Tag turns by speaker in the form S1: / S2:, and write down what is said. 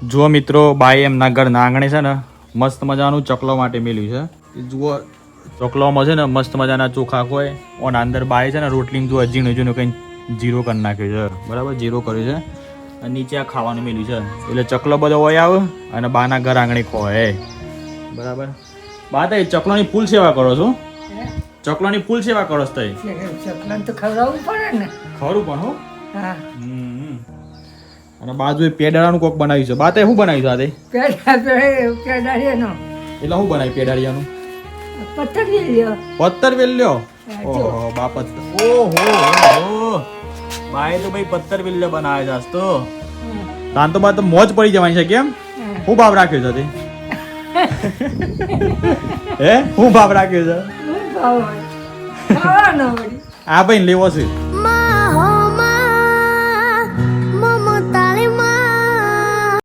S1: જુઓ મિત્રો, બાઈ એમના ઘરના આંગણે છે ને મસ્ત મજાનું ચકલો માટે મેલ્યું છે. જુઓ ચકલોમાં છે ને મસ્ત મજાના ચોખા હોય અને અંદર બાઈ છે ને રોટલી જુઓ ઝીણું કંઈ જીરો કરી નાખ્યું છે. બરાબર, જીરો કર્યું છે અને નીચે આ ખાવાનું મેલ્યું છે. એટલે ચકલો બધો હોય આવે અને બાના ઘર આંગણે ખોય. બરાબર, બા તો ચકલોની ફૂલ સેવા કરો છો. ચકલોની ફૂલ સેવા કરો છો.
S2: ચકલાને તો ખવડાવવું પડે ને.
S1: ખરું પણ હો.
S2: હા.
S1: અને બાજુ પેડાળાનું કોક બનાવ્યું છે. બા તે શું બનાવ્યું છે?
S2: પેડારીનો
S1: એટલે શું બનાવ્યું પેડાળિયાનું?
S2: પથ્થર લ્યો.
S1: પત્તર વેલ્યો. ઓહો બા પત્તર. ઓહો બાએ તો ભાઈ પત્તર વેલ્યો બનાવે છે આજ તો. તાન તો બા તો મોજ પડી જવાની છે. કેમ? હું બાપ રાખ્યો છે તે? હે હું બાપ રાખ્યો છે?
S2: ખાવાનો વળી.
S1: આ ભાઈ લેવો છે.